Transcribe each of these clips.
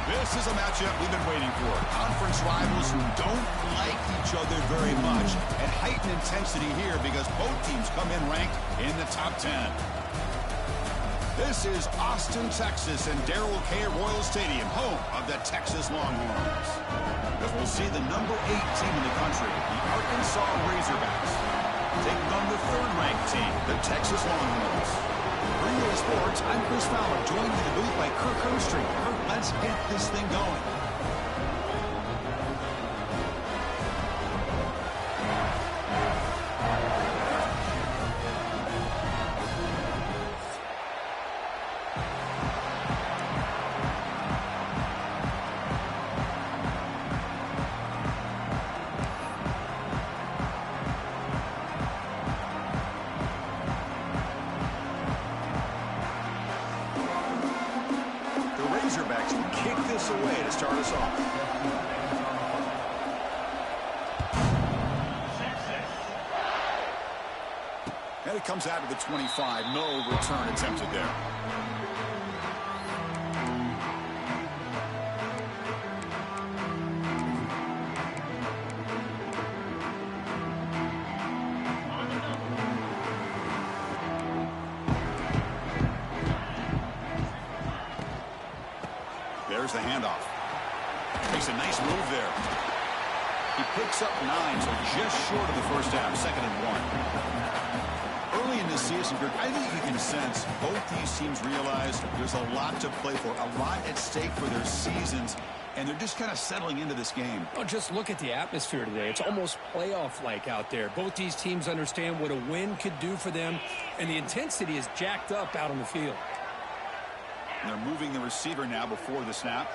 This is a matchup we've been waiting for. Conference rivals who don't like each other very much. And heightened intensity here because both teams come in ranked in the top 10. This is Austin, Texas, and Darrell K. Royal Stadium, home of the Texas Longhorns. As we'll see the number 8 team in the country, the Arkansas Razorbacks, take on the 3rd-ranked team, the Texas Longhorns. Bring you sports, I'm Chris Fowler, joined in the booth by Kirk Hermstreet. Kirk, let's get this thing going. Razorbacks will kick this away to start us off. And it comes out of the 25. No return attempted there. There's the handoff. Makes a nice move there. He picks up 9, so just short of the first half, 2nd and 1. Early in this season, Greg, I think you can sense both these teams realize there's a lot to play for, a lot at stake for their seasons, and they're just kind of settling into this game. Well, just look at the atmosphere today. It's almost playoff-like out there. Both these teams understand what a win could do for them, and the intensity is jacked up out on the field. And they're moving the receiver now before the snap.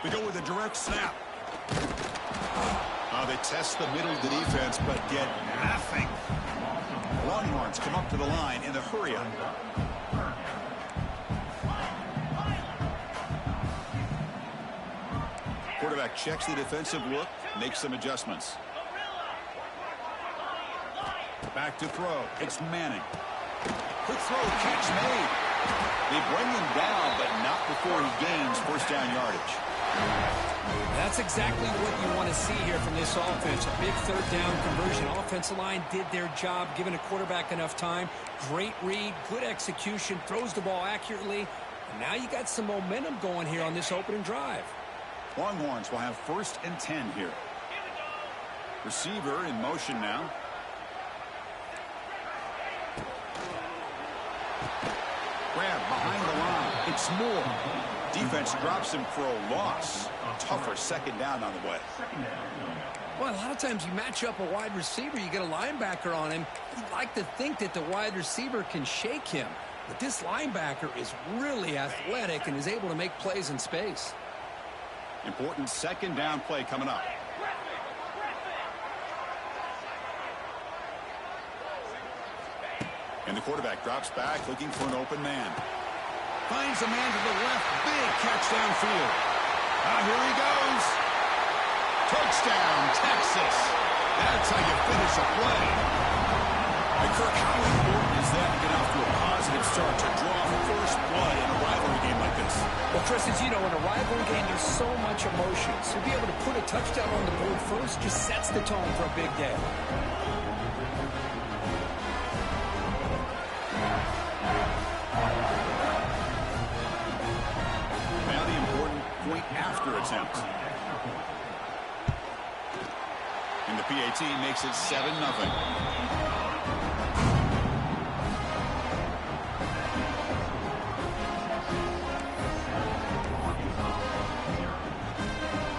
They go with a direct snap. They test the middle of the defense, but get nothing. Longhorns come up to the line in the hurry-up. Quarterback checks the defensive look, makes some adjustments. Back to throw. It's Manning. Quick throw, catch made. They bring him down, but not before he gains first down yardage. That's exactly what you want to see here from this offense. A big 3rd down conversion. Offensive line did their job, giving a quarterback enough time. Great read, good execution, throws the ball accurately. And now you got some momentum going here on this opening drive. Longhorns will have 1st and 10 here. Receiver in motion now. Grab behind the line. It's Moore. Defense drops him for a loss. Tougher 2nd down on the way. Well, a lot of times you match up a wide receiver, you get a linebacker on him. You'd like to think that the wide receiver can shake him. But this linebacker is really athletic and is able to make plays in space. Important 2nd down play coming up. And the quarterback drops back looking for an open man. Finds a man to the left. Big catch downfield. Here he goes. Touchdown, Texas. That's how you finish a play. Hey, Kirk, how important is that to get off to a positive start to draw first blood in a rivalry game like this? Well, Chris, as you know, in a rivalry game, there's so much emotion. So to be able to put a touchdown on the board first just sets the tone for a big day. Now the important point after attempt. And the PAT makes it 7-0.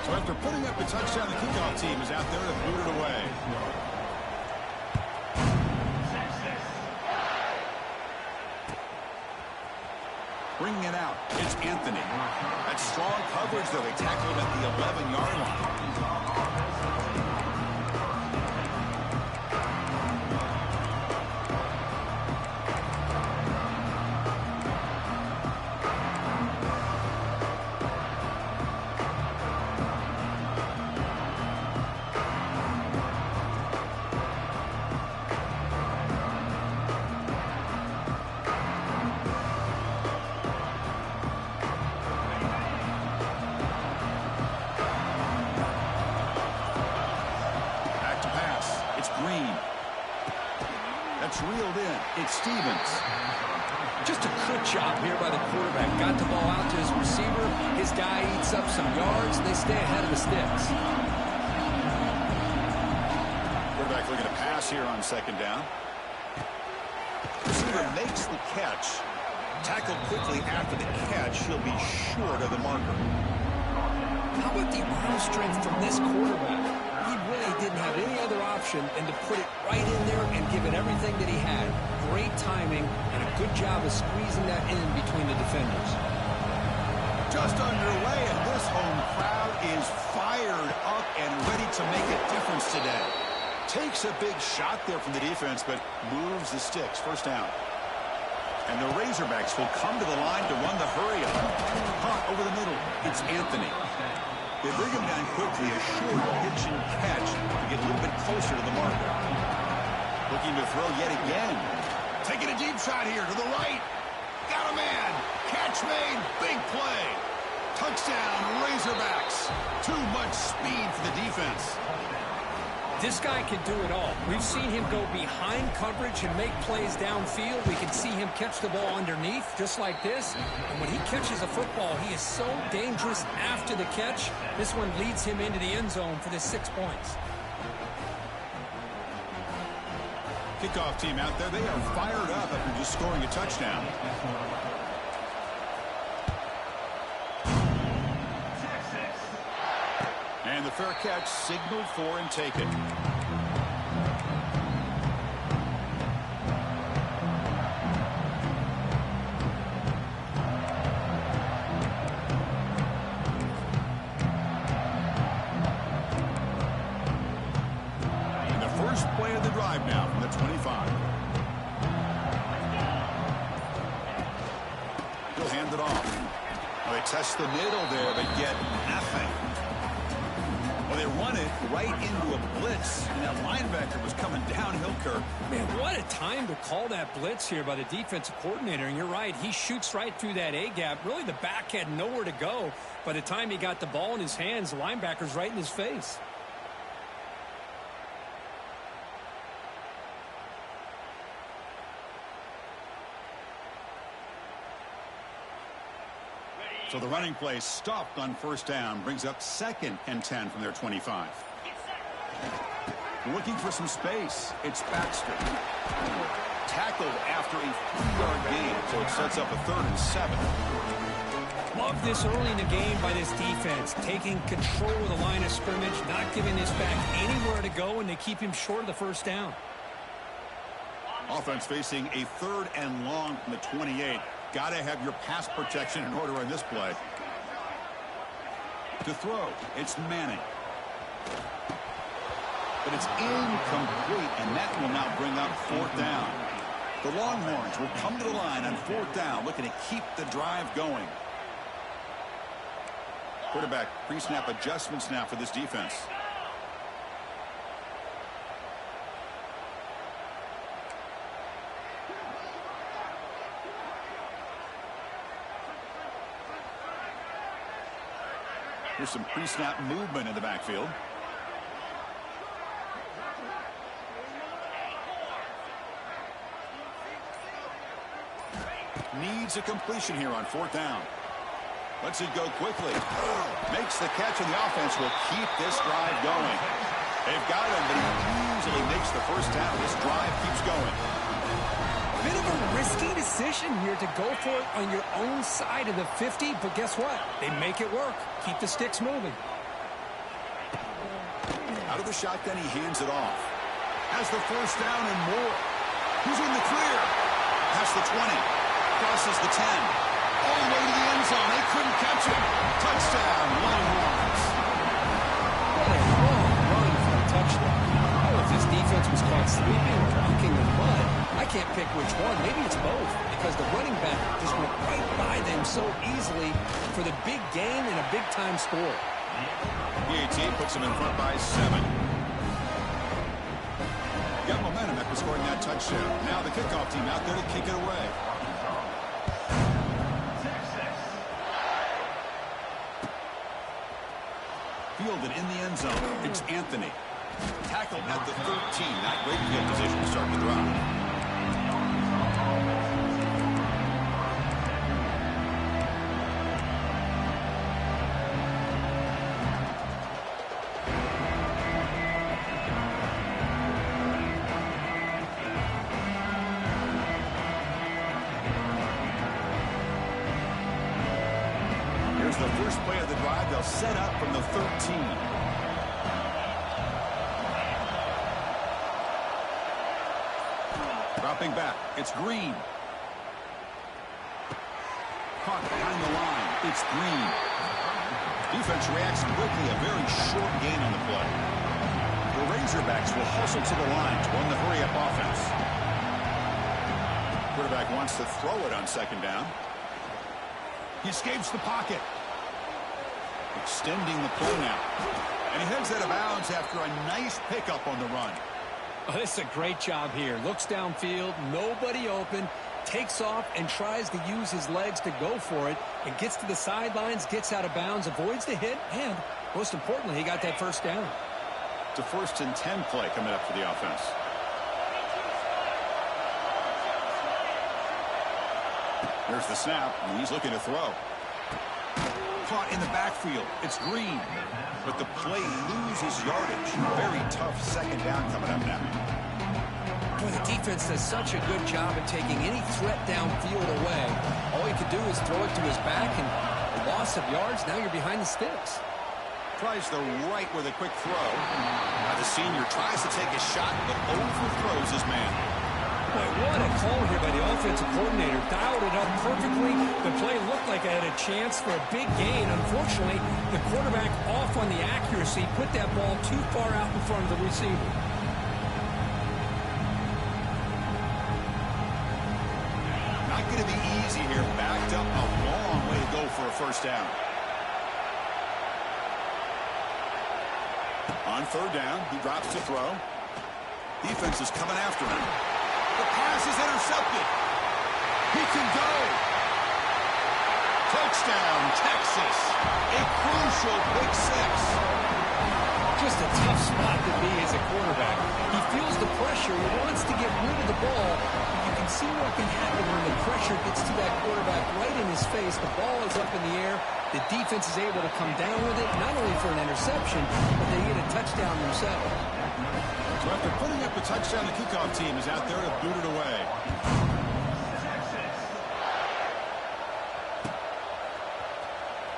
So after putting up the touchdown, the kickoff team is out there to boot it away. Bringing it out, it's Anthony. That's strong coverage, though. They tackle him at the 11-yard line. It's reeled in. It's Stevens. Just a good job here by the quarterback. Got the ball out to his receiver. His guy eats up some yards. They stay ahead of the sticks. Quarterback looking to pass here on second down. Receiver makes the catch. Tackled quickly after the catch. He'll be short of the marker. How about the arm strength from this quarterback? He really didn't have any other option than to put it right in there and give it everything that he had. Great timing and a good job of squeezing that in between the defenders. Just underway, and this home crowd is fired up and ready to make a difference today. Takes a big shot there from the defense, but moves the sticks. First down. And the Razorbacks will come to the line to run the hurry up. Hot over the middle. It's Anthony. They bring him down quickly, a short pitch and catch to get a little bit closer to the marker. Looking to throw yet again. Taking a deep shot here to the right. Got a man. Catch made. Big play. Touchdown, Razorbacks. Too much speed for the defense. This guy can do it all. We've seen him go behind coverage and make plays downfield. We can see him catch the ball underneath, just like this. And when he catches a football, he is so dangerous after the catch. This one leads him into the end zone for the 6 points. Kickoff team out there. They are fired up after just scoring a touchdown. And the fair catch signaled for and taken. And the first play of the drive now from the 25. He'll hand it off. Well, they test the middle there, but get nothing. Well, they run it right into a blitz, and that linebacker was coming downhill, Kirk. Man, what a time to call that blitz here by the defensive coordinator. And you're right, he shoots right through that A-gap. Really, the back had nowhere to go. By the time he got the ball in his hands, the linebacker's right in his face. So the running play stopped on first down, brings up 2nd and 10 from their 25. Looking for some space. It's Baxter. Tackled after a 3-yard gain, so it sets up a 3rd and 7. Love this early in the game by this defense, taking control of the line of scrimmage, not giving this back anywhere to go, and they keep him short of the first down. Offense facing a 3rd and long from the 28. Got to have your pass protection in order on this play. To throw, it's Manning. But it's incomplete, and that will now bring up 4th down. The Longhorns will come to the line on 4th down, looking to keep the drive going. Quarterback pre-snap adjustments now for this defense. Here's some pre-snap movement in the backfield. Needs a completion here on 4th down. Lets it go quickly. Makes the catch, and the offense will keep this drive going. They've got him, but he easily makes the first down. This drive keeps going. Bit of a risky decision here to go for it on your own side of the 50, but guess what? They make it work. Keep the sticks moving. Out of the shotgun, he hands it off. Has the first down and more. Who's in the clear? Past the 20. Crosses the 10. All the way to the end zone. They couldn't catch him. Touchdown, Longhorns. What a long run for a touchdown. Oh, if this defense was caught sleeping or walking in mud, I can't pick which one. Maybe it's both, because the running back just went right by them so easily for the big gain and a big-time score. PAT puts him in front by 7. Got momentum after scoring that touchdown. Now the kickoff team out there to kick it away. Fielded in the end zone. It's Anthony. Tackled at the 13. Not great field position to start the drive. set up from the 13. Dropping back. It's Green. Caught behind the line. It's Green. Defense reacts quickly. A very short gain on the play. The Razorbacks will hustle to the line to run the hurry-up offense. Quarterback wants to throw it on second down. He escapes the pocket. Extending the play now. And he heads out of bounds after a nice pickup on the run. Oh, this is a great job here. Looks downfield, nobody open, takes off and tries to use his legs to go for it, and gets to the sidelines, gets out of bounds, avoids the hit, and most importantly, he got that first down. It's a 1st and 10 play coming up for the offense. There's the snap, and he's looking to throw. Caught in the backfield. It's Green. But the play loses yardage. Very tough second down coming up now. Boy, the defense does such a good job at taking any threat downfield away. All he could do is throw it to his back, and a loss of yards, now you're behind the sticks. Tries the right with a quick throw. The senior tries to take a shot, but overthrows his man. Boy, what a call here by the offensive coordinator. Dialed it up perfectly. The play looked like it had a chance for a big gain. Unfortunately, the quarterback off on the accuracy, put that ball too far out in front of the receiver. Not going to be easy here. Backed up a long way to go for a first down. On third down, he drops to throw. Defense is coming after him. The pass is intercepted. He can go. Touchdown, Texas. A crucial pick six. Just a tough spot to be as a quarterback. He feels the pressure. He wants to get rid of the ball. But you can see what can happen when the pressure gets to that quarterback right in his face. The ball is up in the air. The defense is able to come down with it, not only for an interception, but they get a touchdown themselves. So after putting up the touchdown, the kickoff team is out there to boot it away.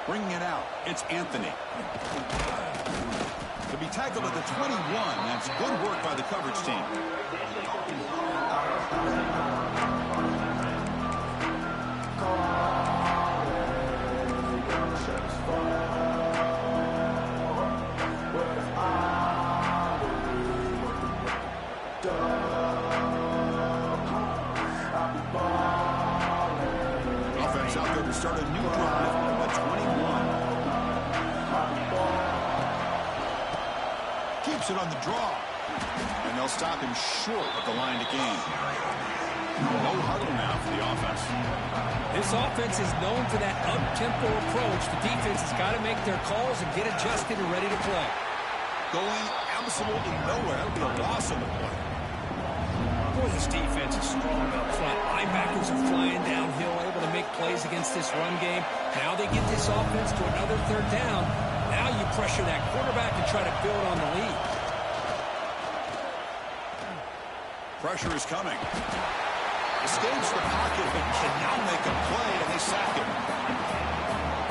Bringing it out, it's Anthony. To be tackled at the 21, that's good work by the coverage team. Offense out there to start a new drive at the 21. Keeps it on the draw. And they'll stop him short of the line to gain. No huddle now for the offense. This offense is known for that up-tempo approach. The defense has got to make their calls and get adjusted and ready to play. Going absolutely nowhere. That'll be a loss on the play. Boy, this defense is strong up front. Linebackers are flying downhill, able to make plays against this run game. Now they get this offense to another third down. Now you pressure that quarterback and try to build on the lead. Pressure is coming. Escapes the pocket, but cannot make a play, and they sack him.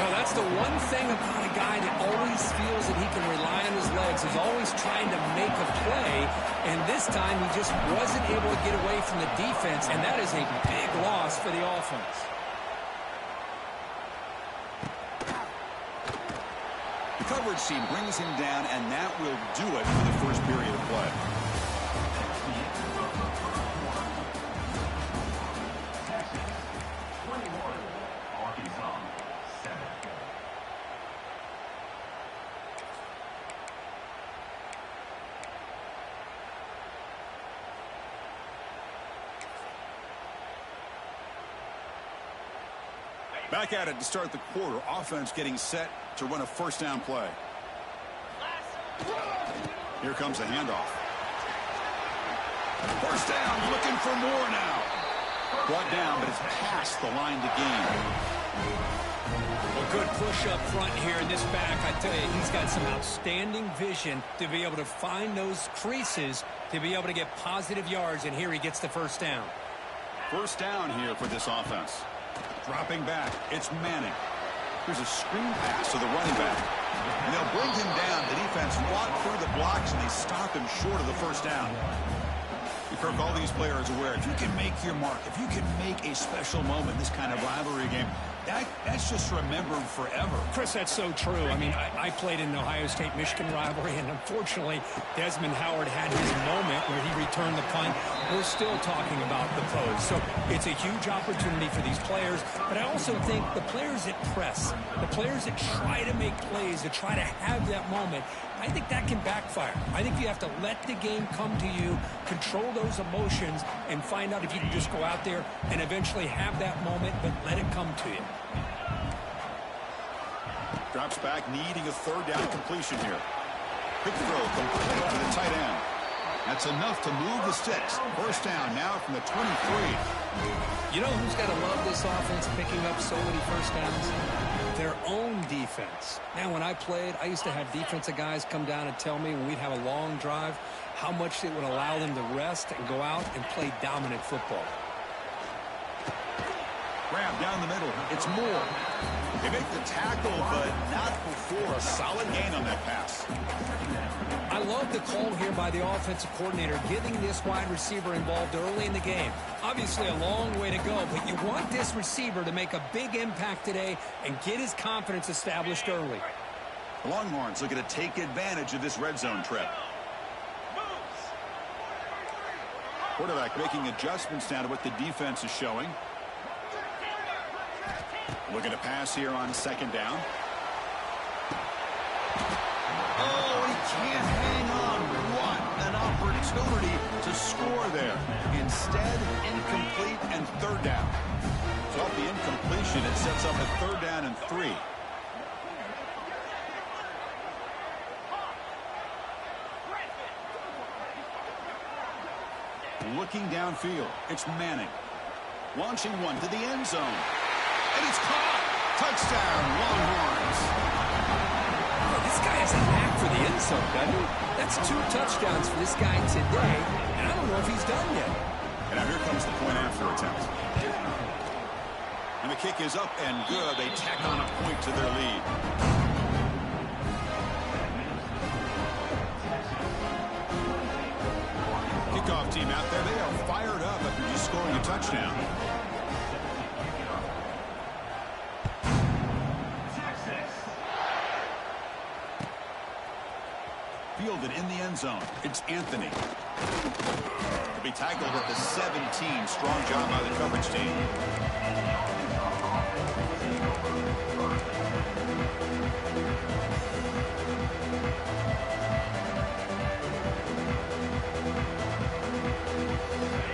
Well, that's the one thing about a guy that always feels that he can rely on his legs. He's always trying to make a play, and this time he just wasn't able to get away from the defense, and that is a big loss for the offense. The coverage team brings him down, and that will do it for the first period of play. Back at it to start the quarter. Offense getting set to run a first down play. Here comes a handoff. First down, looking for more now. Brought down, but it's past the line to gain. Well, good push up front here in this back. I tell you, he's got some outstanding vision to be able to find those creases, to be able to get positive yards, and here he gets the first down. First down here for this offense. Dropping back, it's Manning. Here's a screen pass to the running back. And they'll bring him down. The defense walk through the blocks, and they stop him short of the first down. Kirk, all these players aware, if you can make your mark, if you can make a special moment in this kind of rivalry game, that's just remembered forever. Chris, that's so true. I mean, I played in the Ohio State-Michigan rivalry, and unfortunately, Desmond Howard had his moment where he returned the punt. We're still talking about the pose. So it's a huge opportunity for these players, but I also think the players that press, the players that try to make plays, that try to have that moment, I think that can backfire. I think you have to let the game come to you, control those emotions, and find out if you can just go out there and eventually have that moment, but let it come to you. Drops back, needing a third down completion here. Quick throw, complete to the tight end. That's enough to move the sticks. First down now from the 23. You know who's got to love this offense picking up so many first downs? Their own defense. Man, when I played, I used to have defensive guys come down and tell me when we'd have a long drive how much it would allow them to rest and go out and play dominant football. Grab down the middle. It's Moore. They make the tackle, but not before a solid gain on that pass. I love the call here by the offensive coordinator, getting this wide receiver involved early in the game. Obviously a long way to go, but you want this receiver to make a big impact today and get his confidence established early. The Longhorns looking to take advantage of this red zone trip. Quarterback making adjustments now to what the defense is showing. Looking to pass here on second down. Oh, he can't hang on. What an opportunity to score there. Instead, incomplete and third down. So off the incompletion, it sets up a third down and 3. Looking downfield, it's Manning. Launching one to the end zone. And it's caught. Touchdown, Longhorns. Oh, this guy has a knack for the end zone, doesn't he? That's 2 touchdowns for this guy today, and I don't know if he's done yet. And now here comes the point after attempt. And the kick is up and good. They tack on a point to their lead. Kickoff team out there. They are fired up after just scoring a touchdown. Fielded in the end zone. It's Anthony. To be tackled at the 17. Strong job by the coverage team.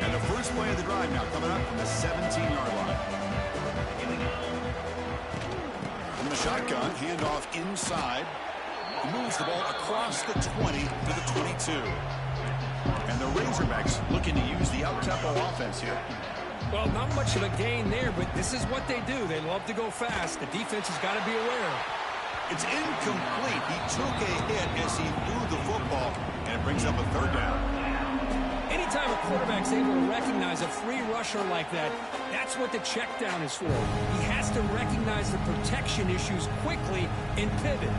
And the first play of the drive now coming up from the 17-yard line. From the shotgun, handoff inside. Moves the ball across the 20 to the 22. And the Razorbacks looking to use the up-tempo offense here. Well, not much of a gain there, but this is what they do. They love to go fast. The defense has got to be aware. It's incomplete. He took a hit as he threw the football, and it brings up a third down. Anytime a quarterback's able to recognize a free rusher like that, that's what the check down is for. He has to recognize the protection issues quickly and pivot.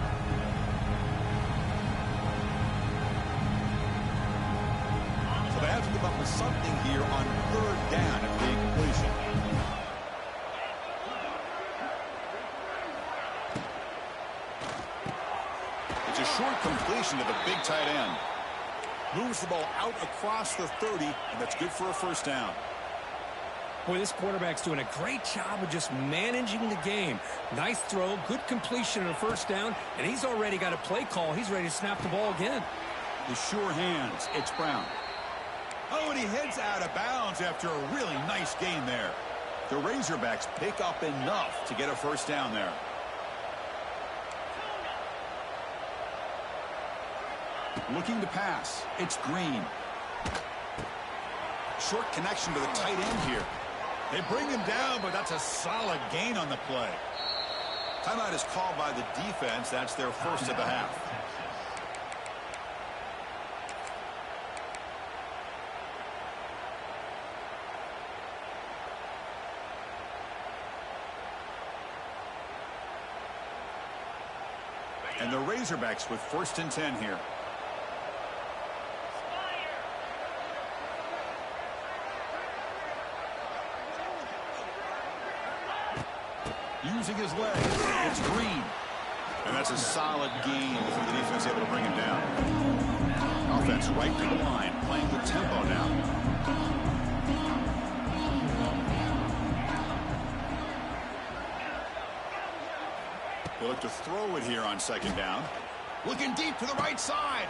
So they have to give up with something here on third down after the incompletion. It's a short completion to the big tight end. Moves the ball out across the 30, and that's good for a first down. Boy, this quarterback's doing a great job of just managing the game. Nice throw, good completion on a first down, and he's already got a play call. He's ready to snap the ball again. The sure hands. It's Brown. Oh, and he heads out of bounds after a really nice gain there. The Razorbacks pick up enough to get a first down there. Looking to pass. It's Green. Short connection to the tight end here. They bring him down, but that's a solid gain on the play. Timeout is called by the defense. That's their first of the half. And the Razorbacks with 1st and 10 here. Using his legs. It's Green. And that's a solid gain before the defense able to bring him down. Offense right to the line, playing with tempo now. They look to throw it here on 2nd down. Looking deep to the right side.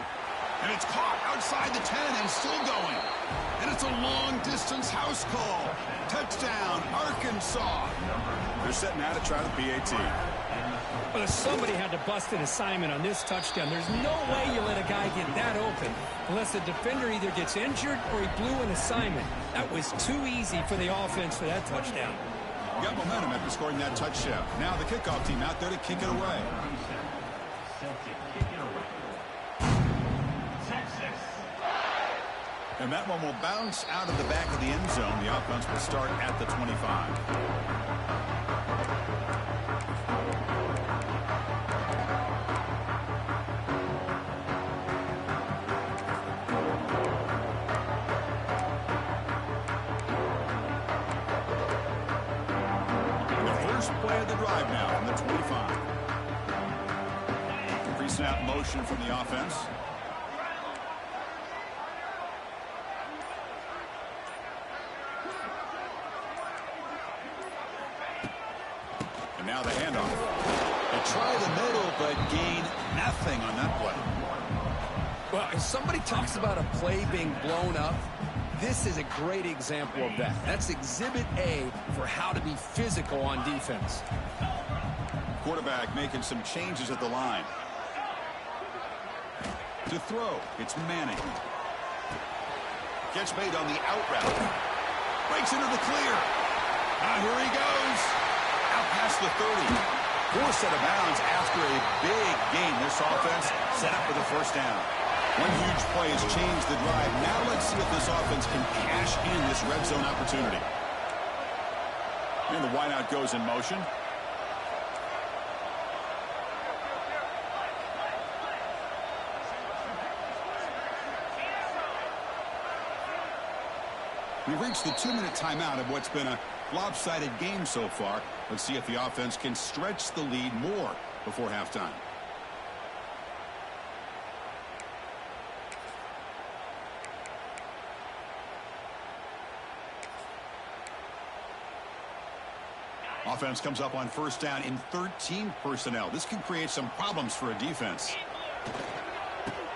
And it's caught outside the 10 and still going. And it's a long-distance house call. Touchdown, Arkansas. They're setting out to try the PAT. Well, somebody had to bust an assignment on this touchdown. There's no way you let a guy get that open unless the defender either gets injured or he blew an assignment. That was too easy for the offense for that touchdown. Got momentum after scoring that touchdown. Now the kickoff team out there to kick it away. And that one will bounce out of the back of the end zone. The offense will start at the 25. Play of the drive now from the 25. Pre-snap motion from the offense. And now the handoff. They try the middle, but gain nothing on that play. Well, if somebody talks about a play being blown up, this is a great example of that. That's Exhibit A for how to be physical on defense. Quarterback making some changes at the line. To throw, it's Manning. Catch made on the out route. Breaks into the clear. Here he goes. Out past the 30. Poor set of bounds after a big gain. This offense set up with a 1st down. One huge play has changed the drive. Now let's see if this offense can cash in this red zone opportunity. And the wideout goes in motion. We've reached the 2-minute timeout of what's been a lopsided game so far. Let's see if the offense can stretch the lead more before halftime. Offense comes up on 1st down in 13 personnel. This can create some problems for a defense.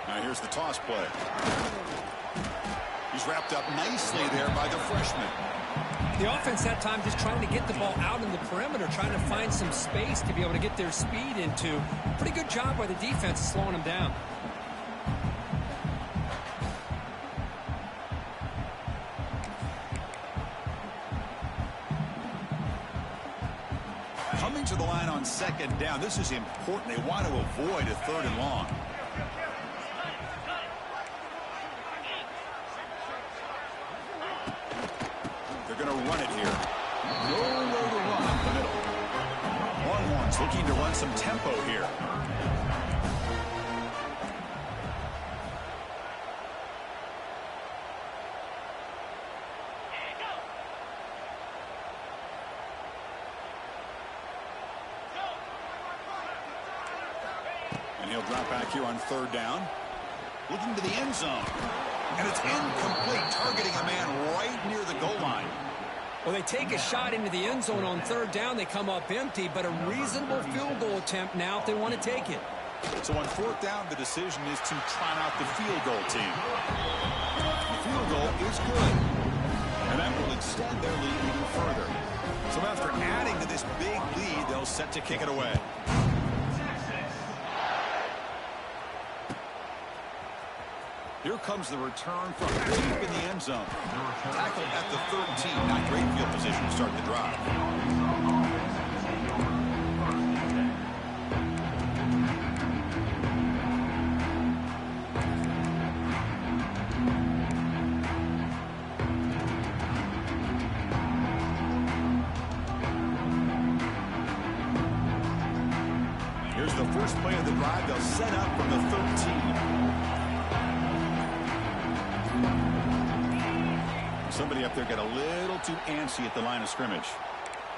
Now here's the toss play. He's wrapped up nicely there by the freshman. The offense that time just trying to get the ball out in the perimeter, trying to find some space to be able to get their speed into. Pretty good job by the defense slowing them down. Coming to the line on 2nd down. This is important. They want to avoid a 3rd and long. They're going to run it here. Nowhere to run up the middle. Longhorns looking to run some tempo here. And he'll drop back here on 3rd down. Looking to the end zone. And it's incomplete, targeting a man right near the goal line. Well, they take a shot into the end zone on 3rd down. They come up empty, but a reasonable field goal attempt now if they want to take it. So on 4th down, the decision is to try out the field goal team. The field goal is good. And that will extend their lead even further. So after adding to this big lead, they'll set to kick it away. Here comes the return from deep in the end zone. Tackled at the 13. Not great field position to start the drive. Here's the first play of the the drive. They'll set up from the 13. Somebody up there got a little too antsy at the line of scrimmage.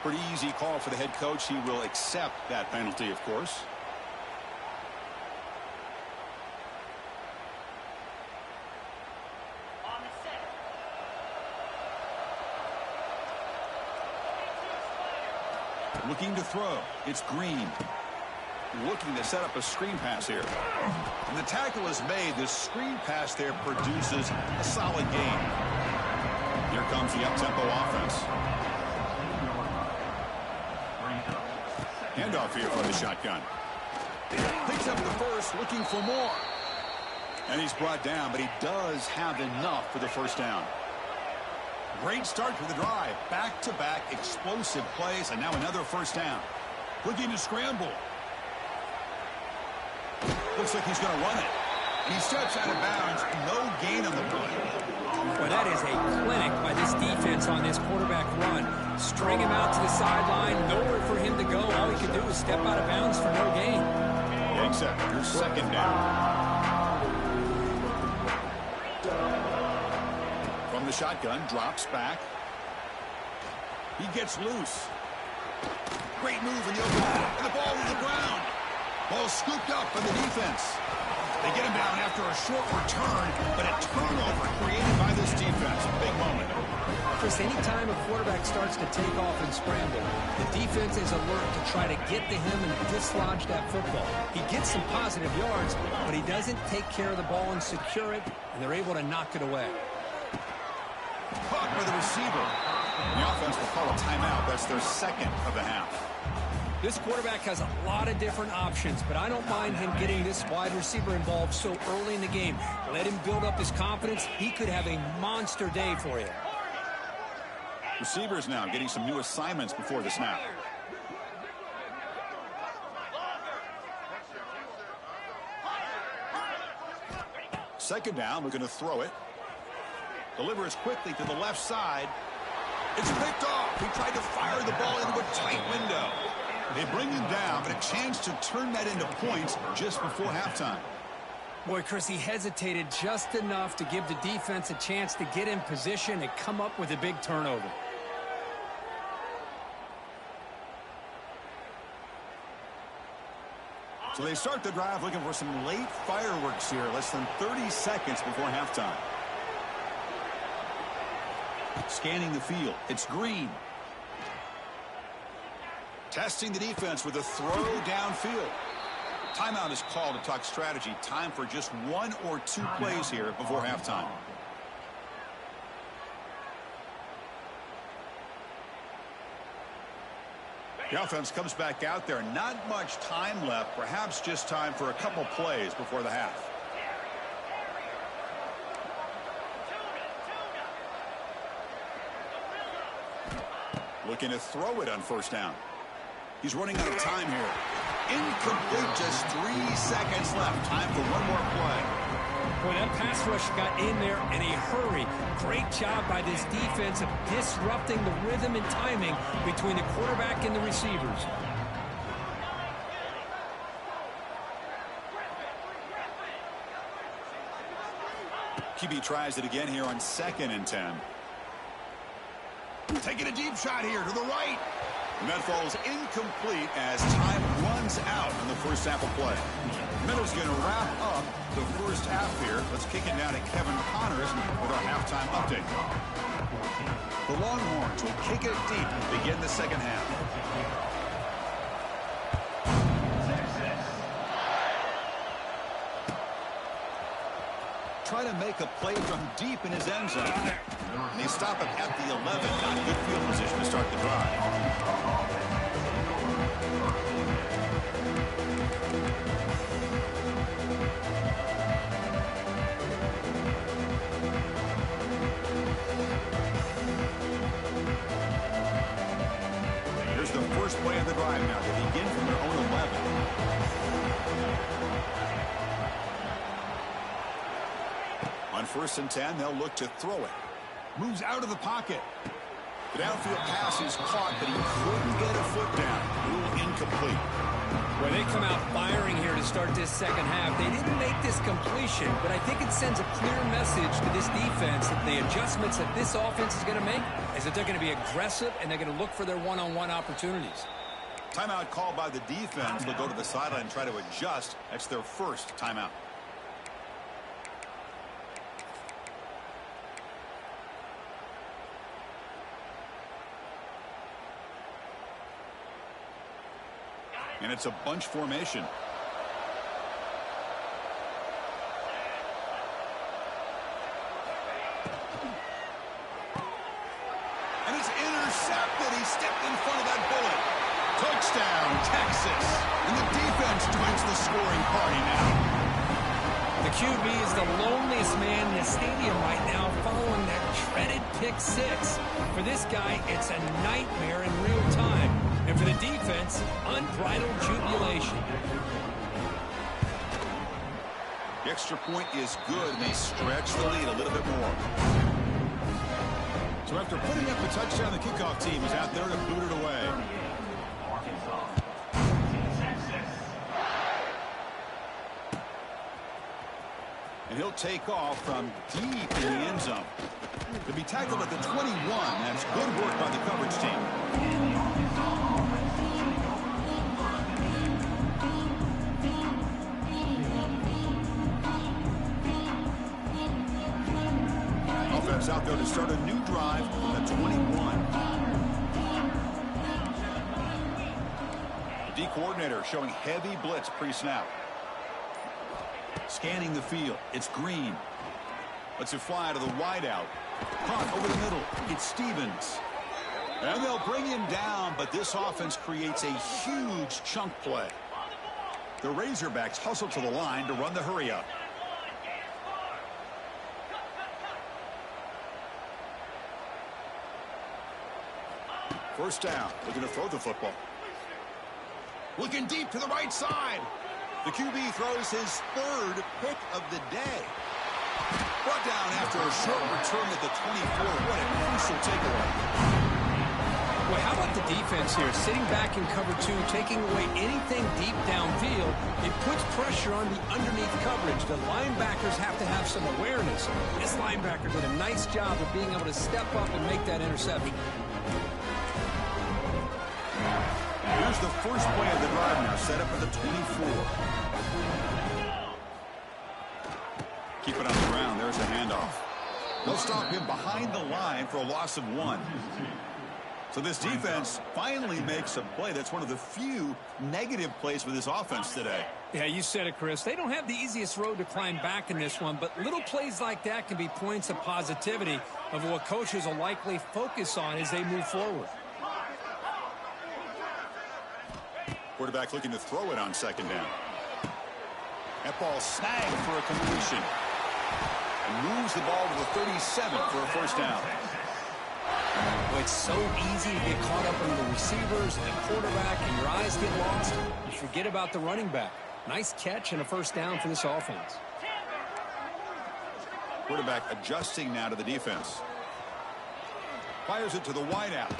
Pretty easy call for the head coach. He will accept that penalty, of course. Looking to throw. It's Green. Looking to set up a screen pass here. And the tackle is made. The screen pass there produces a solid gain. Here comes the up-tempo offense. Handoff here from the shotgun. Picks up the first, looking for more. And he's brought down, but he does have enough for the first down. Great start to the drive. Back-to-back explosive plays, and now another first down. Looking to scramble. Looks like he's going to run it. And he steps out of bounds. No gain on the play. Well, that is a clinic by this defense on this quarterback run. String him out to the sideline. Nowhere for him to go. All he can do is step out of bounds for no gain. Getting set. Here's second down. From the shotgun, drops back. He gets loose. Great move in the open. And the ball to the ground. Ball scooped up by the defense. They get him down after a short return, but a turnover created by this defense. A big moment. Chris, anytime a quarterback starts to take off and scramble, the defense is alert to try to get to him and dislodge that football. He gets some positive yards, but he doesn't take care of the ball and secure it, and they're able to knock it away. Caught by the receiver. The offense will call a timeout. That's their second of the half. This quarterback has a lot of different options, but I don't mind him getting this wide receiver involved so early in the game. Let him build up his confidence. He could have a monster day for you. Receivers now getting some new assignments before the snap. Second down, we're going to throw it. Delivers quickly to the left side. It's picked off. He tried to fire the ball into a tight window. They bring him down, but a chance to turn that into points just before halftime. Boy, Chris, he hesitated just enough to give the defense a chance to get in position and come up with a big turnover. So they start the drive looking for some late fireworks here, less than 30 seconds before halftime. Scanning the field, it's Green. Testing the defense with a throw downfield. Timeout is called to talk strategy. Time for just one or two plays here before halftime. The offense comes back out there. Not much time left. Perhaps just time for a couple plays before the half. Looking to throw it on first down. He's running out of time here. Incomplete, just 3 seconds left. Time for one more play. Boy, that pass rush got in there in a hurry. Great job by this defense of disrupting the rhythm and timing between the quarterback and the receivers. QB tries it again here on 2nd and 10. Taking a deep shot here to the right. And that falls incomplete as time runs out in the first half of play. Miller's going to wrap up the first half here. Let's kick it down to Kevin Connors with our halftime update. The Longhorns will kick it deep and begin the second half. Try to make a play from deep in his end zone. And they stop him at the 11. Not good field position to start the drive. Here's the first play of the drive now. They begin from their own 11. On 1st and 10, they'll look to throw it. Moves out of the pocket. The downfield pass is caught, but he couldn't get a foot down. Rule incomplete. Well, they come out firing here to start this second half. They didn't make this completion, but I think it sends a clear message to this defense that the adjustments that this offense is going to make is that they're going to be aggressive and they're going to look for their one-on-one opportunities. Timeout called by the defense. They'll go to the sideline and try to adjust. That's their first timeout. And it's a bunch formation. And it's intercepted. He stepped in front of that bullet. Touchdown, Texas. And the defense joins the scoring party now. The QB is the loneliest man in the stadium right now following that dreaded pick six. For this guy, it's a nightmare in real time. And for the defense, unbridled jubilation. The extra point is good, and they stretch the lead a little bit more. So after putting up the touchdown, the kickoff team is out there to boot it away. And he'll take off from deep in the end zone. To be tackled at the 21, that's good work by the coverage team. Offense out there to start a new drive from the 21. The D coordinator showing heavy blitz pre-snap. Scanning the field. It's Green. Lets it fly to the wideout. Caught over the middle. It's Stevens. And they'll bring him down, but this offense creates a huge chunk play. The Razorbacks hustle to the line to run the hurry up. First down. Looking to throw the football. Looking deep to the right side. The QB throws his third pick of the day. Brought down after a short return at the 24. What a crucial takeaway. Well, how about the defense here? Sitting back in cover two, taking away anything deep downfield. It puts pressure on the underneath coverage. The linebackers have to have some awareness. This linebacker did a nice job of being able to step up and make that interception. Here's the first play of the drive now, set up at the 24. Keep it on the ground. There's a handoff. They'll stop him behind the line for a loss of 1. So this defense finally makes a play. That's one of the few negative plays for this offense today. Yeah, you said it, Chris. They don't have the easiest road to climb back in this one, but little plays like that can be points of positivity of what coaches will likely focus on as they move forward. Quarterback looking to throw it on second down. That ball snagged for a completion. And moves the ball to the 37 for a first down. Well, it's so easy to get caught up in the receivers and the quarterback, and your eyes get lost. You forget about the running back. Nice catch and a first down for this offense. Quarterback adjusting now to the defense. Fires it to the wideout.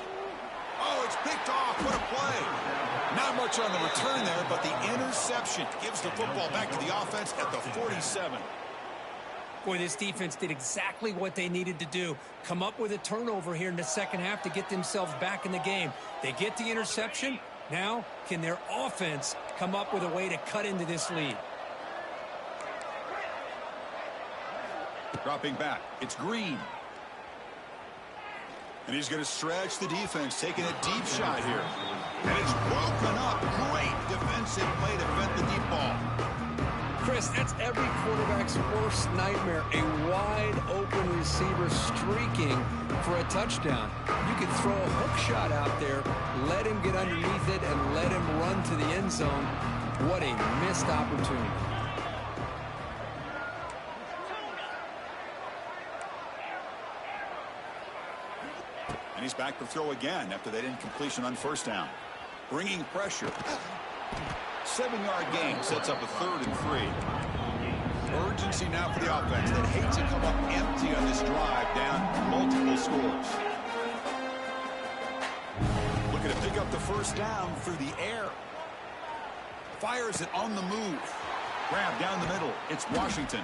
Oh, it's picked off. What a play. Not much on the return there, but the interception gives the football back to the offense at the 47. Boy, this defense did exactly what they needed to do. Come up with a turnover here in the second half to get themselves back in the game. They get the interception. Now, can their offense come up with a way to cut into this lead? Dropping back. It's Green. And he's going to stretch the defense, taking a deep shot here. And it's broken up. Great defensive play to prevent the deep ball. Chris, that's every quarterback's worst nightmare. A wide-open receiver streaking for a touchdown. You can throw a hook shot out there, let him get underneath it, and let him run to the end zone. What a missed opportunity. And he's back to throw again after that incompletion on first down. Bringing pressure. 7-yard gain sets up a 3rd and 3. Urgency now for the offense that hates to come up empty on this drive, down multiple scores. Looking to pick up the first down through the air. Fires it on the move. Grab down the middle. It's Washington.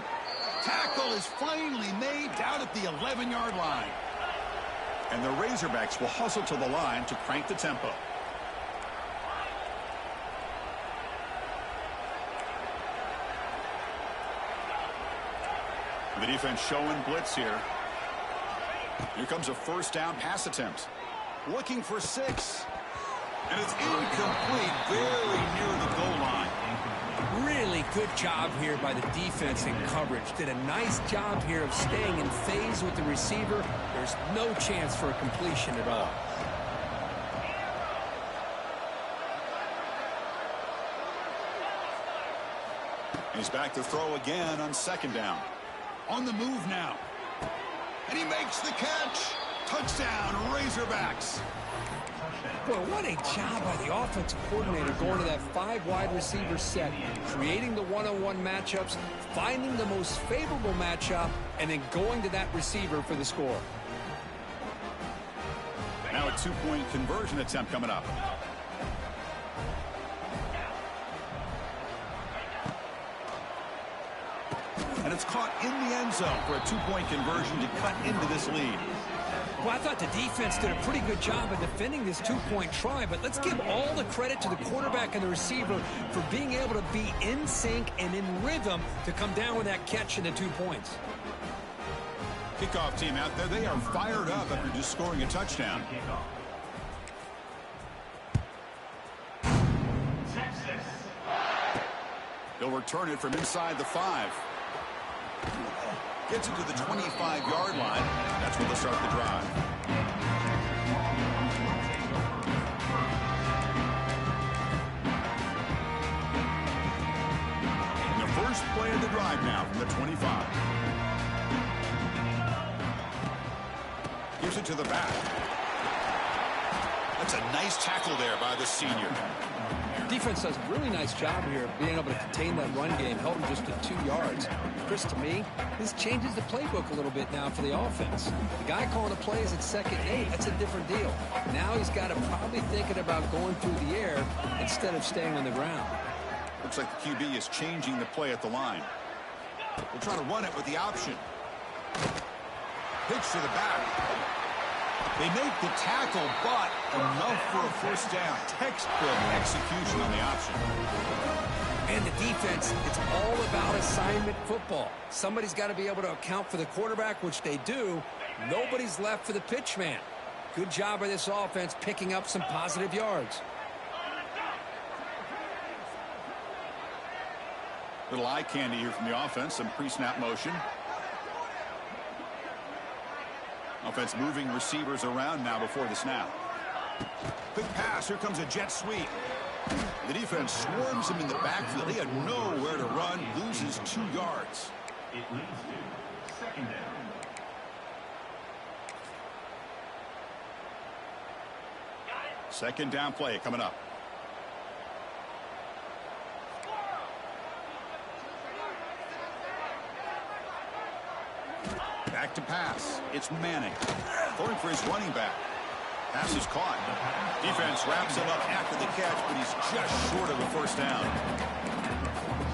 Tackle is finally made down at the 11-yard line. And the Razorbacks will hustle to the line to crank the tempo. The defense showing blitz here. Here comes a first down pass attempt. Looking for 6. And it's incomplete, very near the goal line. Really good job here by the defense in coverage. Did a nice job here of staying in phase with the receiver. There's no chance for a completion at all. He's back to throw again on second down. On the move now. And he makes the catch. Touchdown, Razorbacks. Well, what a job by the offensive coordinator going to that 5 wide receiver set, creating the one-on-one matchups, finding the most favorable matchup, and then going to that receiver for the score. Now a 2-point conversion attempt coming up. And it's caught in the end zone for a 2-point conversion to cut into this lead. Well, I thought the defense did a pretty good job of defending this 2-point try, but let's give all the credit to the quarterback and the receiver for being able to be in sync and in rhythm to come down with that catch and the 2 points. Kickoff team out there, they are fired up after just scoring a touchdown. He'll return it from inside the 5. Gets it to the 25-yard line. That's where they'll start the drive. And the first play of the drive now from the 25. Gives it to the back. That's a nice tackle there by the senior. Defense does a really nice job here of being able to contain that run game, held him just to 2 yards. Chris, to me, this changes the playbook a little bit now for the offense. The guy calling the plays at 2nd and 8, that's a different deal. Now he's got to probably thinking about going through the air instead of staying on the ground. Looks like the QB is changing the play at the line. We'll try to run it with the option. Pitch to the back. They make the tackle, but enough for a first down. Textbook execution on the option. And the defense, it's all about assignment football. Somebody's got to be able to account for the quarterback, which they do. Nobody's left for the pitch man. Good job by this offense picking up some positive yards. Little eye candy here from the offense. Some pre-snap motion. Offense moving receivers around now before the snap. Quick pass. Here comes a jet sweep. The defense swarms him in the backfield. He had nowhere to run. Loses 2 yards. It leads to 2nd down. Second down play coming up. Back to pass. It's Manning. Throwing for his running back. Pass is caught. Defense wraps him up after the catch, but he's just short of a first down.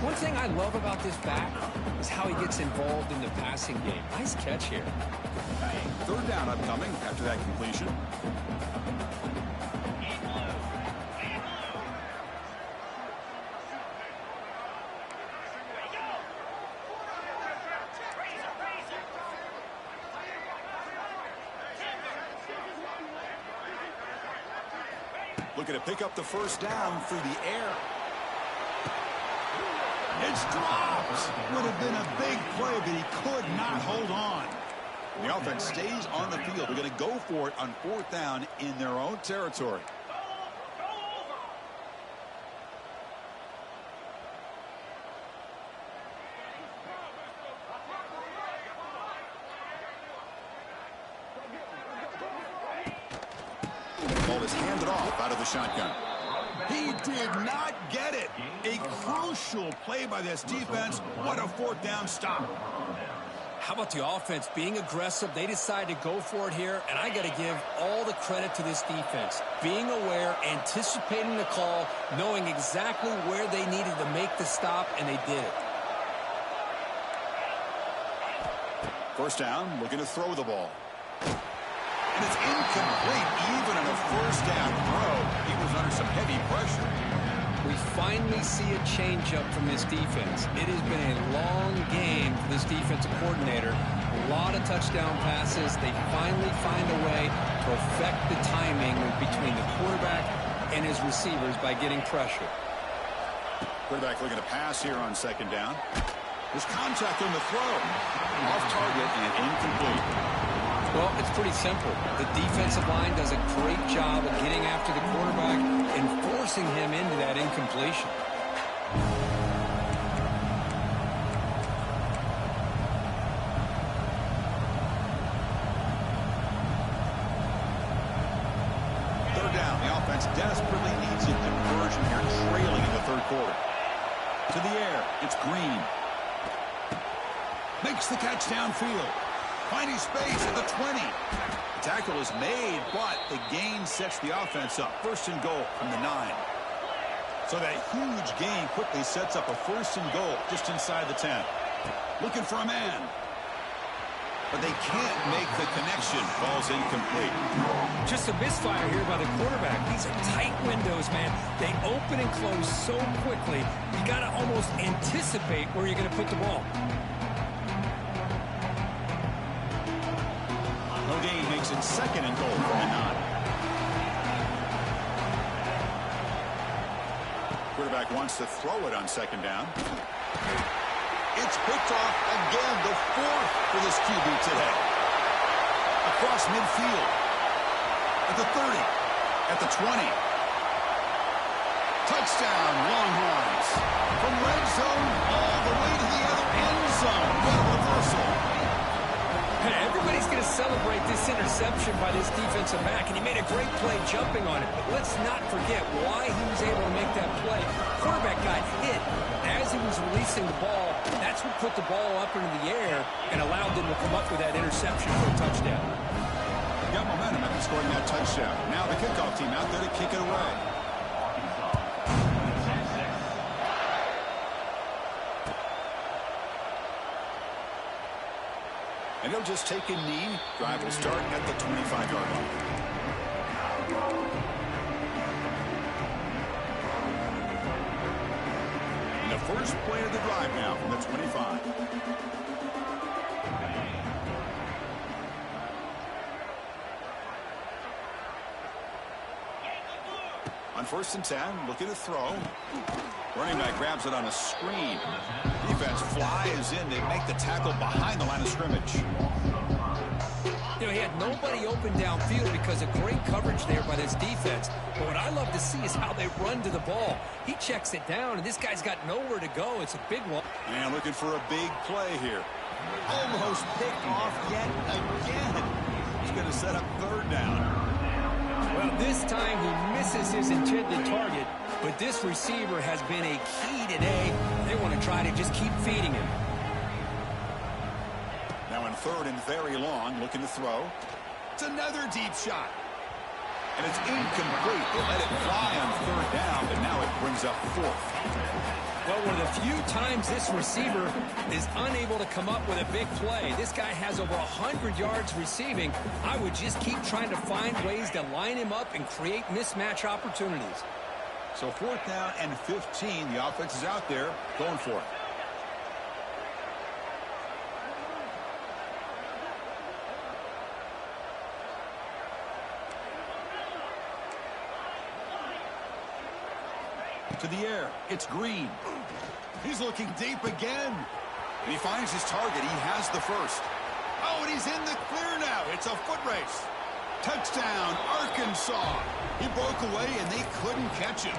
One thing I love about this back is how he gets involved in the passing game. Nice catch here. Third down upcoming after that completion. Looking to pick up the first down through the air. It's dropped. Would have been a big play, but he could not hold on. The offense stays on the field. They're going to go for it on 4th down in their own territory. Ball is handed off out of the shotgun. He did not get it. A crucial play by this defense. What a 4th down stop. How about the offense being aggressive? They decide to go for it here, and I got to give all the credit to this defense. Being aware, anticipating the call, knowing exactly where they needed to make the stop, and they did it. First down, looking to throw the ball. And it's incomplete, even on a first down throw. He was under some heavy pressure. We finally see a change-up from this defense. It has been a long game for this defensive coordinator. A lot of touchdown passes. They finally find a way to affect the timing between the quarterback and his receivers by getting pressure. Quarterback looking to pass here on second down. There's contact on the throw. Off target and incomplete. Well, it's pretty simple. The defensive line does a great job of getting after the quarterback and forcing him into that incompletion. Third down. The offense desperately needs a conversion here, trailing in the third quarter. To the air. It's Green. Makes the catch downfield. Finding space at the 20. The tackle is made, but the gain sets the offense up. First and goal from the 9. So that huge gain quickly sets up a first and goal just inside the 10. Looking for a man. But they can't make the connection. Ball's incomplete. Just a misfire here by the quarterback. These are tight windows, man. They open and close so quickly. You got to almost anticipate where you're going to put the ball. Makes it second and goal from the 9. Quarterback wants to throw it on second down. It's picked off again, the 4th for this QB today. Across midfield. At the 30. At the 20. Touchdown, Longhorns. From red zone all the way to the other end zone. What a reversal. Hey, everybody's going to celebrate this interception by this defensive back, and he made a great play jumping on it. But let's not forget why he was able to make that play. Quarterback got hit as he was releasing the ball. That's what put the ball up into the air and allowed them to come up with that interception for a touchdown. Got momentum after scoring that touchdown. Now the kickoff team out there to kick it away. And he'll just take a knee. Drive will start at the 25-yard line. And the first play of the drive now from the 25. On first and 10, looking to throw. Running back grabs it on a screen. Defense flies in. They make the tackle behind the line of scrimmage. You know, he had nobody open downfield because of great coverage there by this defense. But what I love to see is how they run to the ball. He checks it down, and this guy's got nowhere to go. It's a big one. And looking for a big play here. Almost picked off yet again. He's going to set up third down. Well, this time he misses his intended target, but this receiver has been a key today. They want to try to just keep feeding him. Now in third and very long, looking to throw. It's another deep shot. And it's incomplete. They let it fly on third down, but now it brings up fourth. Well, one of the few times this receiver is unable to come up with a big play. This guy has over 100 yards receiving. I would just keep trying to find ways to line him up and create mismatch opportunities. So fourth down and 15. The offense is out there going for it. To the air. It's Green. He's looking deep again. And he finds his target. He has the first. Oh, and he's in the clear now. It's a foot race. Touchdown, Arkansas. He broke away, and they couldn't catch him.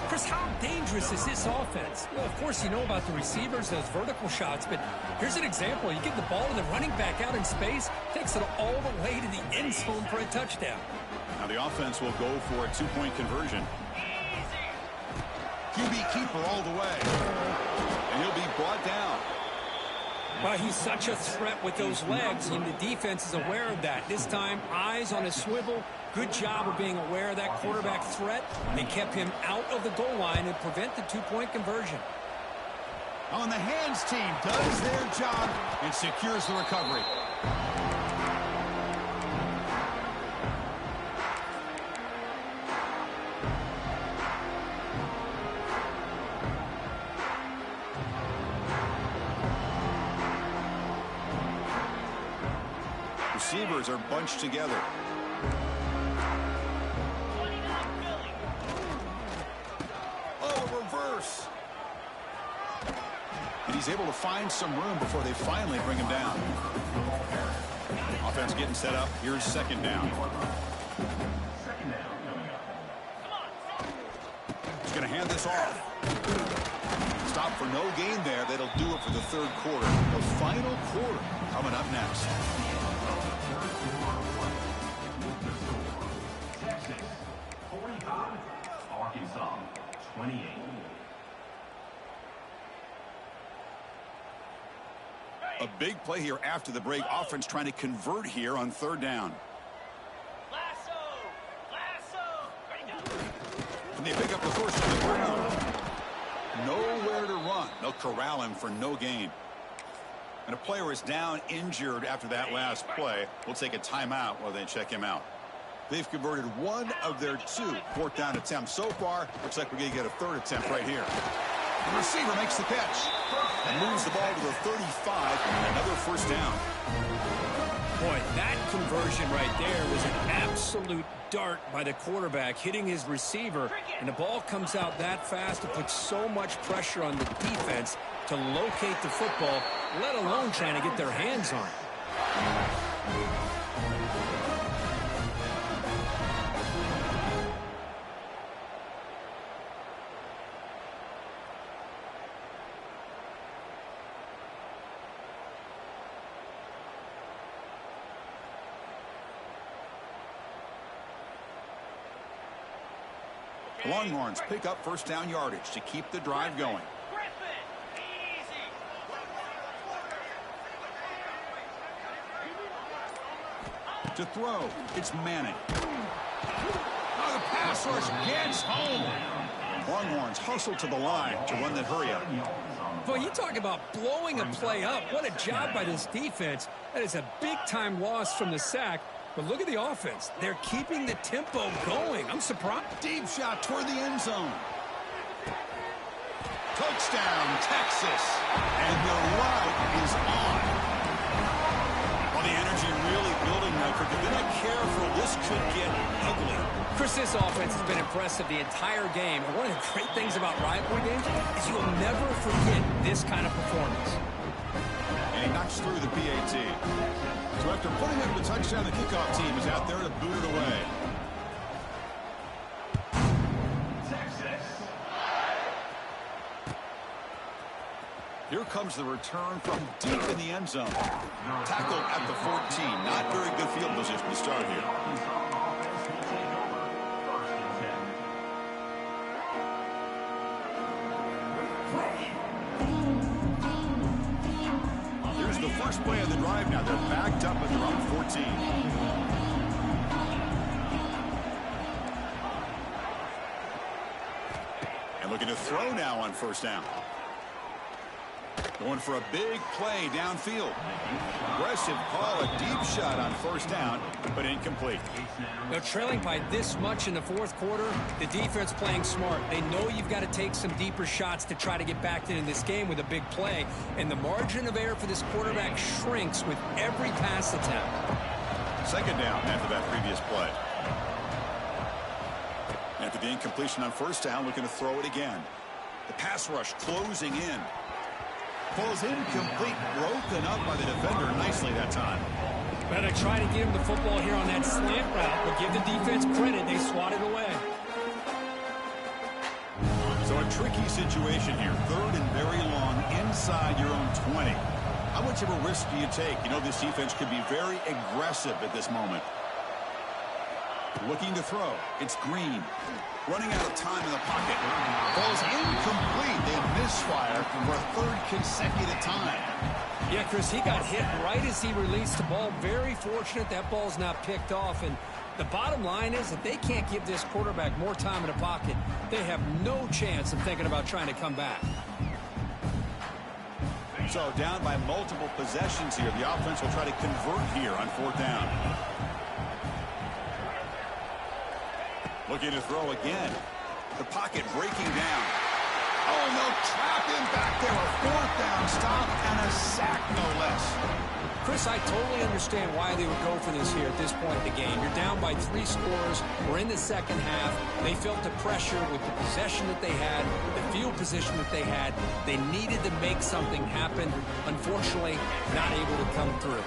Chris, how dangerous is this offense? Well, of course, you know about the receivers, those vertical shots, but here's an example. You get the ball to the running back out in space, takes it all the way to the end zone for a touchdown. Now the offense will go for a two-point conversion. QB keeper all the way. And he'll be brought down. Well, he's such a threat with those legs, and the defense is aware of that. This time, eyes on a swivel. Good job of being aware of that quarterback threat. They kept him out of the goal line and prevent the two-point conversion. On the hands team does their job and secures the recovery. Receivers are bunched together. Oh, a reverse. And he's able to find some room before they finally bring him down. Offense getting set up. Here's second down. He's going to hand this off. Stop for no gain there. That'll do it for the third quarter. The final quarter coming up next. Texas 45, Arkansas 28. A big play here after the break. Offense trying to convert here on third down. And they pick up the first on the ground. Nowhere to run. They'll corral him for no gain. And a player is down injured after that last play. We'll take a timeout while they check him out. They've converted one of their two fourth down attempts so far. Looks like we're going to get a third attempt right here. The receiver makes the catch and moves the ball to the 35 and another first down. Boy, that conversion right there was an absolute dart by the quarterback, hitting his receiver, and the ball comes out that fast to put so much pressure on the defense to locate the football, let alone trying to get their hands on it. Longhorns pick up first down yardage to keep the drive going. To throw, it's Manning. Oh, the pass rush gets home. Longhorns hustle to the line to run that hurry up. Boy, you talk about blowing a play up. What a job by this defense. That is a big-time loss from the sack. But look at the offense. They're keeping the tempo going. I'm surprised. Deep shot toward the end zone. Touchdown, Texas. And the ride is on. Well, the energy really building now. If they're not careful, this could get ugly. Chris, this offense has been impressive the entire game. And one of the great things about rivalry games is you'll never forget this kind of performance. And he knocks through the PAT. So after putting up the touchdown, the kickoff team is out there to boot it away. Texas. Here comes the return from deep in the end zone. Tackle at the 14. Not very good field position to start here. Here's the first play of the drive now. They're backed up at their own 14. And looking to throw now on first down. Going for a big play downfield. Aggressive call, a deep shot on first down, but incomplete. They're trailing by this much in the fourth quarter. The defense playing smart. They know you've got to take some deeper shots to try to get back into this game with a big play. And the margin of error for this quarterback shrinks with every pass attempt. Second down after that previous play. After the incompletion on first down, looking to throw it again. The pass rush closing in. Falls incomplete, broken up by the defender nicely that time. Better try to give him the football here on that slant route, but give the defense credit. They swatted away. So a tricky situation here. Third and very long inside your own 20. How much of a risk do you take? You know, this defense could be very aggressive at this moment. Looking to throw. It's Green. Running out of time in the pocket. Falls incomplete. They misfire for a third consecutive time. Yeah, Chris, he got hit right as he released the ball. Very fortunate that ball's not picked off. And the bottom line is that they can't give this quarterback more time in the pocket. They have no chance of thinking about trying to come back. So down by multiple possessions here. The offense will try to convert here on 4th down. Looking to throw again. The pocket breaking down. Oh, no, trap him back there. A 4th down stop and a sack, no less. Chris, I totally understand why they would go for this here at this point in the game. You're down by 3 scores. We're in the second half. They felt the pressure with the possession that they had, the field position that they had. They needed to make something happen. Unfortunately, not able to come through.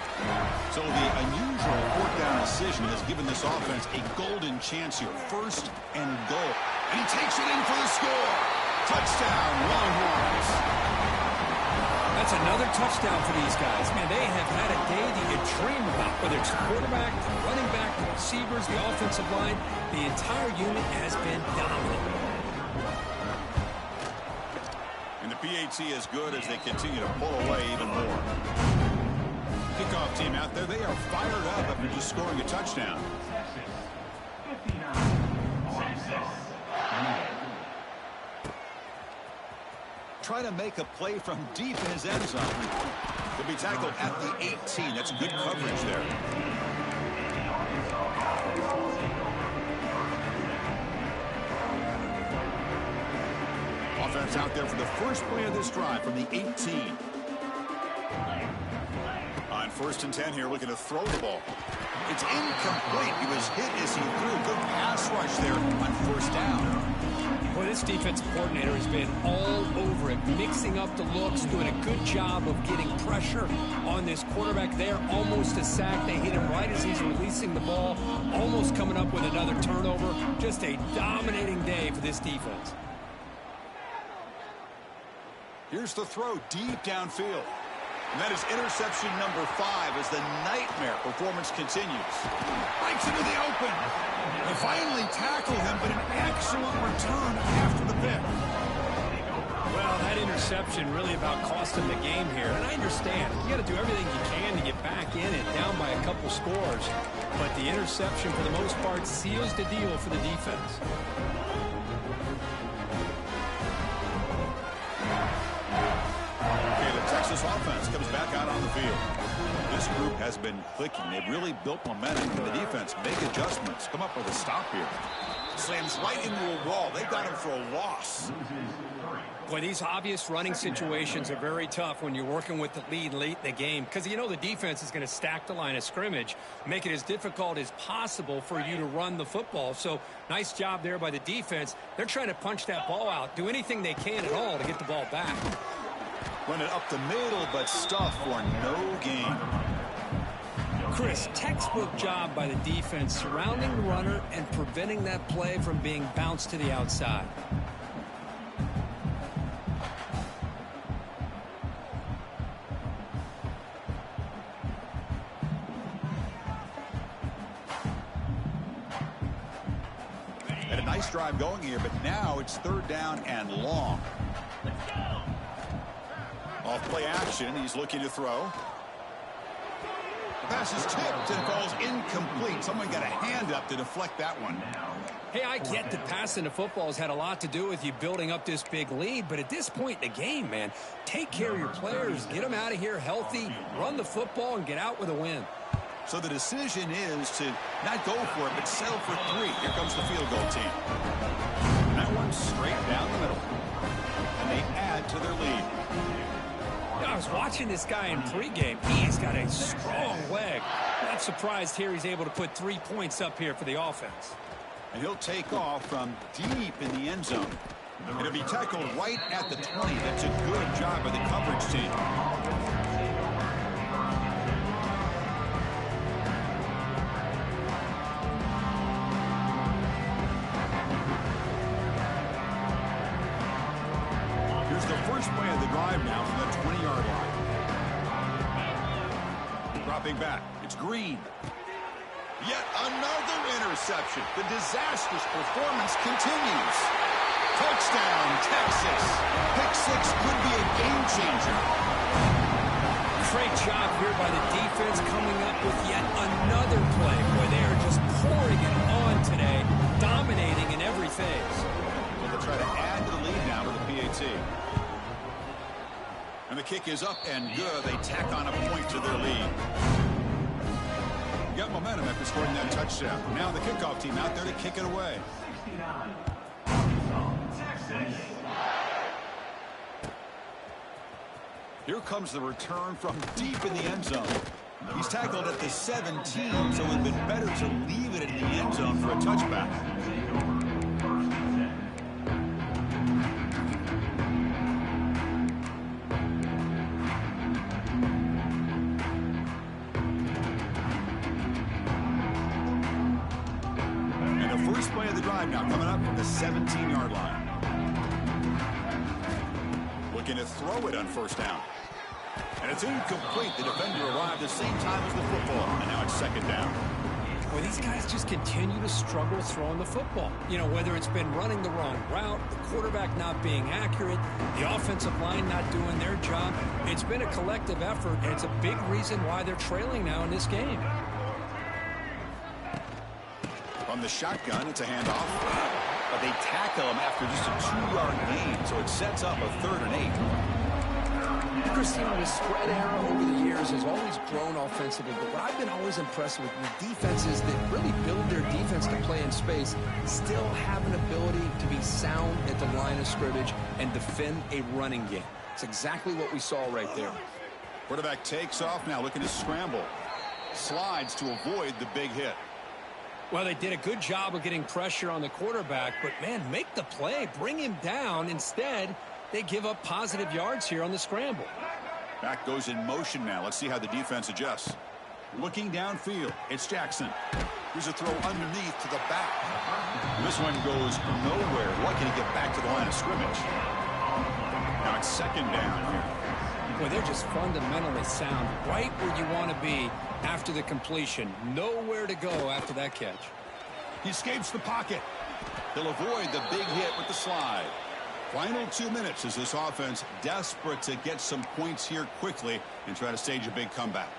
So the unusual 4th down decision has given this offense a golden chance here. 1st and goal. And he takes it in for the score. Touchdown, Longhorns. That's another touchdown for these guys. Man, they have had a day that you dream about, whether it's the quarterback, the running back, the receivers, the offensive line. The entire unit has been dominant. And the PAT is good as they continue to pull away even more. Kickoff team out there, they are fired up after just scoring a touchdown. Try to make a play from deep in his end zone. He'll be tackled at the 18. That's good coverage there. Offense out there for the first play of this drive from the 18. On 1st and 10 here, looking to throw the ball. It's incomplete. He was hit as he threw. Good pass rush there on 1st down. Boy, this defensive coordinator has been all over it, mixing up the looks, doing a good job of getting pressure on this quarterback there. Almost a sack. They hit him right as he's releasing the ball, almost coming up with another turnover. Just a dominating day for this defense. Here's the throw deep downfield. And that is interception number 5 as the nightmare performance continues. Breaks into the open. They finally tackle him, but an excellent return after the pick. Well, that interception really about cost him the game here. And I understand. You got to do everything you can to get back in and down by a couple scores. But the interception, for the most part, seals the deal for the defense. Texas offense comes back out on the field. This group has been clicking. They've really built momentum. The defense make adjustments. Come up with a stop here. Slams right into a wall. They've got him for a loss. Boy, these obvious running situations are very tough when you're working with the lead late in the game because you know the defense is going to stack the line of scrimmage, make it as difficult as possible for you to run the football. So nice job there by the defense. They're trying to punch that ball out, do anything they can at all to get the ball back. Run it up the middle, but stuff for no gain. Chris, textbook job by the defense surrounding the runner and preventing that play from being bounced to the outside. And a nice drive going here, but now it's 3rd down and long. Off play action, he's looking to throw. The pass is tipped and falls incomplete. Someone got a hand up to deflect that one. Hey, I get that passing the football has had a lot to do with you building up this big lead, but at this point in the game, man, take care of your players, get them out of here healthy, run the football, and get out with a win. So the decision is to not go for it, but settle for 3. Here comes the field goal team. And that one's straight down the middle. And they add to their lead. I was watching this guy in pregame. He's got a strong leg. Not surprised here he's able to put 3 points up here for the offense. And he'll take off from deep in the end zone. It'll be tackled right at the 20. That's a good job by the coverage team. Here's the first play of the drive now from the 20-yard line. Dropping back. It's Green. Yet another interception. The disastrous performance continues. Touchdown, Texas. Pick 6 could be a game changer. Great job here by the defense coming up with yet another play where they are just pouring it on today, dominating in every phase. Well, they'll try to add to the lead now with the PAT. And the kick is up and good. They tack on a point to their lead. Got momentum after scoring that touchdown. Now the kickoff team out there to kick it away. 69, Arkansas, Texas. Here comes the return from deep in the end zone. He's tackled at the 17, so it would have been better to leave it in the end zone for a touchback. And the first play of the drive now coming up from the 17-yard line. Looking to throw it on first down. And it's incomplete. The defender arrived the same time as the football. And now it's second down. Well, these guys just continue to struggle throwing the football. You know, whether it's been running the wrong route, the quarterback not being accurate, the offensive line not doing their job. It's been a collective effort, and it's a big reason why they're trailing now in this game. From the shotgun, it's a handoff. But they tackle him after just a 2-yard gain, so it sets up a 3rd and 8. Christine, the spread era over the years has always grown offensively, but what I've been always impressed with defenses that really build their defense to play in space still have an ability to be sound at the line of scrimmage and defend a running game. It's exactly what we saw right there. Quarterback takes off now, looking to scramble. Slides to avoid the big hit. Well, they did a good job of getting pressure on the quarterback, but, man, make the play, bring him down. Instead, they give up positive yards here on the scramble. Back goes in motion now. Let's see how the defense adjusts. Looking downfield, it's Jackson. Here's a throw underneath to the back. This one goes nowhere. Lucky to get back to the line of scrimmage. Now it's second down here. Well, they're just fundamentally sound, right where you want to be after the completion. Nowhere to go after that catch. He escapes the pocket. He'll avoid the big hit with the slide. Final 2 minutes as this offense desperate to get some points here quickly and try to stage a big comeback.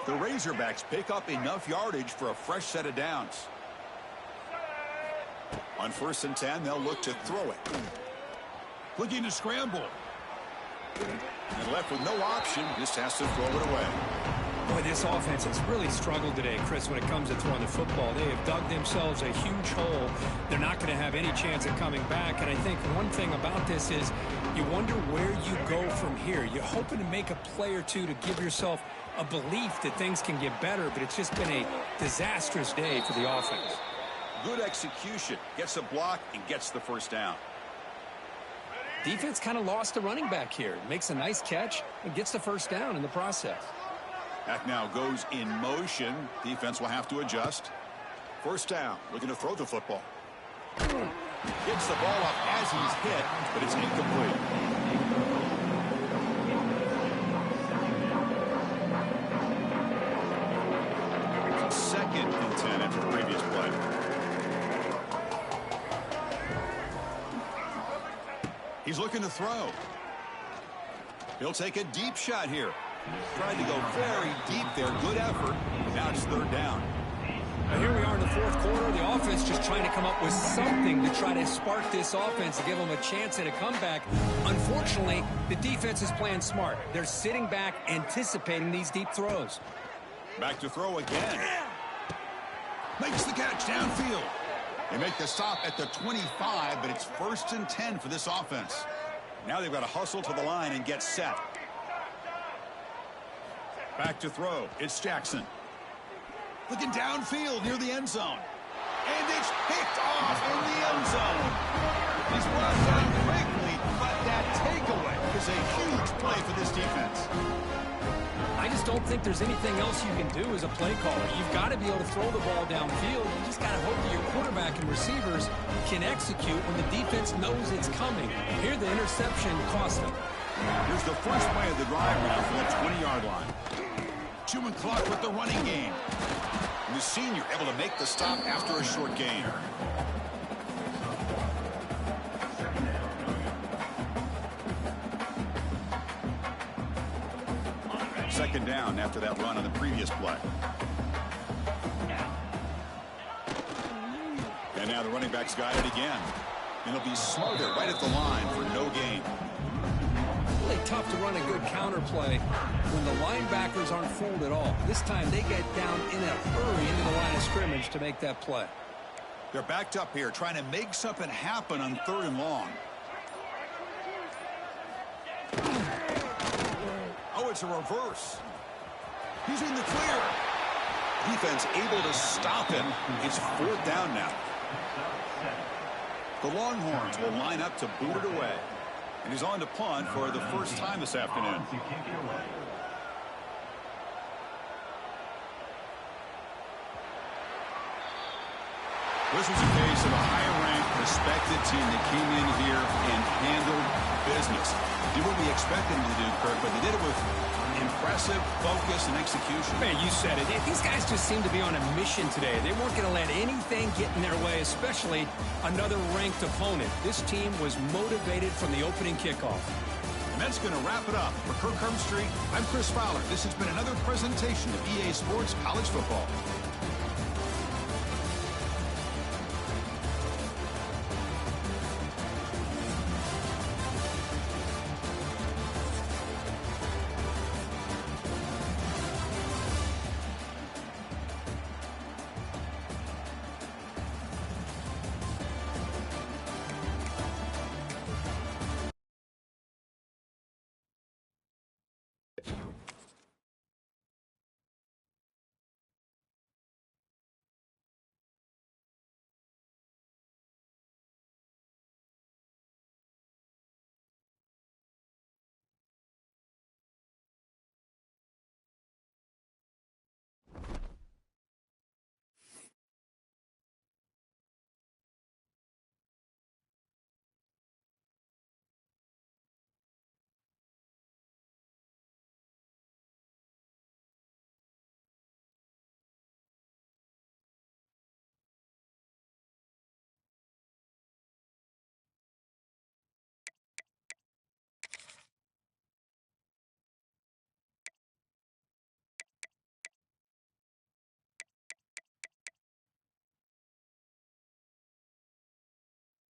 The Razorbacks pick up enough yardage for a fresh set of downs. On 1st and 10, they'll look to throw it. Looking to scramble. And left with no option, just has to throw it away. Boy, this offense has really struggled today, Chris, when it comes to throwing the football. They have dug themselves a huge hole. They're not going to have any chance of coming back. And I think one thing about this is you wonder where you go from here. You're hoping to make a play or two to give yourself a belief that things can get better, but it's just been a disastrous day for the offense. Good execution. Gets a block and gets the first down. Defense kind of lost the running back here. Makes a nice catch and gets the first down in the process. Back now goes in motion. Defense will have to adjust. First down, looking to throw the football. Gets the ball up as he's hit, but it's incomplete. Second and 10 after the previous play. He's looking to throw. He'll take a deep shot here. Tried to go very deep there. Good effort. Now it's 3rd down. Now here we are in the 4th quarter. The offense just trying to come up with something to try to spark this offense to give them a chance at a comeback. Unfortunately, the defense is playing smart. They're sitting back, anticipating these deep throws. Back to throw again. Makes the catch downfield. They make the stop at the 25, but it's 1st and 10 for this offense. Now they've got to hustle to the line and get set. Back to throw. It's Jackson. Looking downfield near the end zone. And it's picked off in the end zone. He's brought down quickly, but that takeaway is a huge play for this defense. I just don't think there's anything else you can do as a play caller. You've got to be able to throw the ball downfield. You just got to hope that your quarterback and receivers can execute when the defense knows it's coming. Here, the interception cost them. Here's the first play of the drive now from the 20-yard line. Chewing clock with the running game. And the senior able to make the stop after a short gain. second down after that run on the previous play. And now the running back's got it again. And he'll be smothered right at the line for no gain. Really tough to run a good counter play when the linebackers aren't fooled at all. This time they get down in a hurry into the line of scrimmage to make that play. They're backed up here trying to make something happen on 3rd and long. Oh, it's a reverse. He's in the clear. Defense able to stop him. It's 4th down now. The Longhorns will line up to boot it away. And he's on to punt for the first time this afternoon. This was a case of a higher-ranked, respected team that came in here and handled business. Did what we expected them to do, Kirk, but they did it with impressive focus and execution. Man, you said it. These guys just seem to be on a mission today. They weren't going to let anything get in their way, especially another ranked opponent. This team was motivated from the opening kickoff. And that's going to wrap it up. For Kirk Street, I'm Chris Fowler. This has been another presentation of EA Sports College Football.